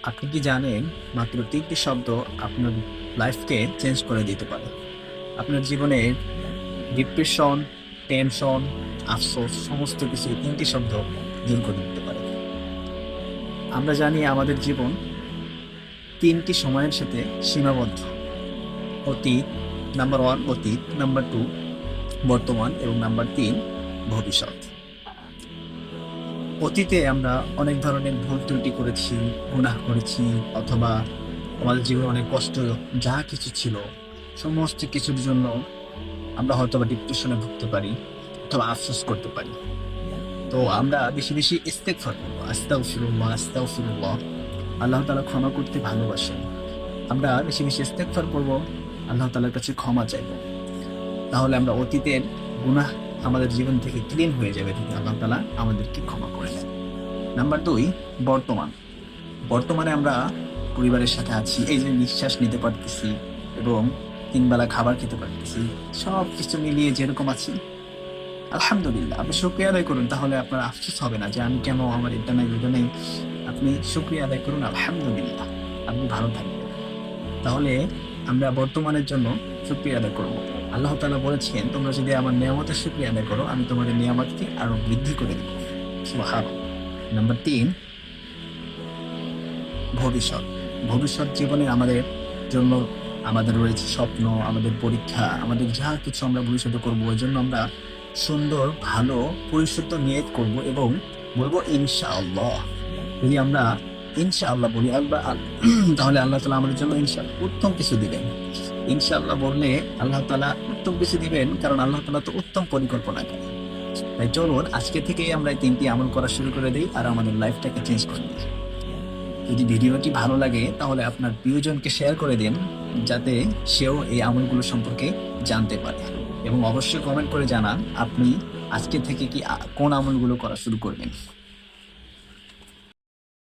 আপনি কি জানেন মাত্র ৩টি শব্দ আপনার লাইফকে চেঞ্জ করে দিতে পারে। আপনার জীবনের ডিপ্রেশন, টেনশন, আফসোস সমস্ত কিছু এই ৩টি শব্দ দূর করে দিতে পারে। আমরা জানি আমাদের জীবন ৩টি সময়ের সাথে সীমাবদ্ধ। অতীত, নাম্বার ১ অতীত, নাম্বার ২ বর্তমান এবং নাম্বার ৩ ভবিষ্যৎ। অতীতে আমরা অনেক ধরনের ভুল ত্রুটি করেছি, গুনাহ করেছি, অথবা আমাদের জীবনে অনেক কষ্ট যা কিছু ছিল সমস্ত কিছুর জন্য আমরা হয়তো বা ডিপ্রেশনে ভুগতে পারি অথবা আফসোস করতে পারি। তো আমরা বেশি বেশি ইস্তেগফার করবো, আস্তাগফিরুল্লাহ আস্তাগফিরুল্লাহ। আল্লাহ তাআলা ক্ষমা করতে ভালোবাসেন। আমরা বেশি বেশি ইস্তেগফার করব, আল্লাহ তাআলার কাছে ক্ষমা চাইবো। তাহলে আমরা অতীতের গুনাহ আমাদের জীবন থেকে ক্লিন হয়ে যাবে, যদি আল্লাহ তাআলা আমাদেরকে ক্ষমা করে দেন। নাম্বার ২ বর্তমান। বর্তমানে আমরা পরিবারের সাথে আছি, এই যে নিঃশ্বাস নিতে পারতেছি এবং ৩ বেলা খাবার খেতে পারতেছি, সব কিছু মিলিয়ে যেরকম আছি আলহামদুলিল্লাহ। আপনি শুকরিয়া আদায় করুন, তাহলে আপনার আফসোস হবে না যে আমি কেন, আমার এটা নাই ওটা নেই। আপনি শুকরিয়া আদায় করুন, আলহামদুলিল্লাহ, আপনি ভালো থাকবেন। তাহলে আমরা বর্তমানের জন্য শুকরিয়া আদায় করব। আল্লাহ তাআলা বলেছেন, তোমরা যদি আমার নিয়ামতের শুকরিয়া আদায় করো আমি তোমাদের নিয়ামতকে আরো বৃদ্ধি করে দেব। সুবহানাল্লাহ। নাম্বার ৩ ভবিষ্যৎ। ভবিষ্যৎ জীবনে আমাদের জন্য আমাদের রয়েছে স্বপ্ন, আমাদের পরীক্ষা, আমাদের যা কিছু আমরা ভবিষ্যতে করবো ওই জন্য আমরা সুন্দর ভালো পরিশুদ্ধ নিয়ত করব এবং বলবো ইনশাআল্লাহ। যদি আমরা ইনশাআল্লাহ বলি তাহলে আল্লাহ তাআলা আমাদের জন্য ইনশাআল্লাহ উত্তম কিছু দিবেন। ইনশাআল্লাহ বললে আল্লাহ তাআলা উত্তম কিছু দিবেন, কারণ আল্লাহ তাআলা তো উত্তম পরিকল্পনা করেন। তাই চলুন আজকে থেকেই আমরা এই ৩টি আমল করা শুরু করে দিই আর আমাদের লাইফটাকে চেঞ্জ করে দিই। যদি ভিডিওটি ভালো লাগে তাহলে আপনার প্রিয়জনকে শেয়ার করে দিন, যাতে সেও এই আমলগুলো সম্পর্কে জানতে পারে। এবং অবশ্যই কমেন্ট করে জানান আপনি আজকে থেকে কি কোন আমলগুলো করা শুরু করবেন।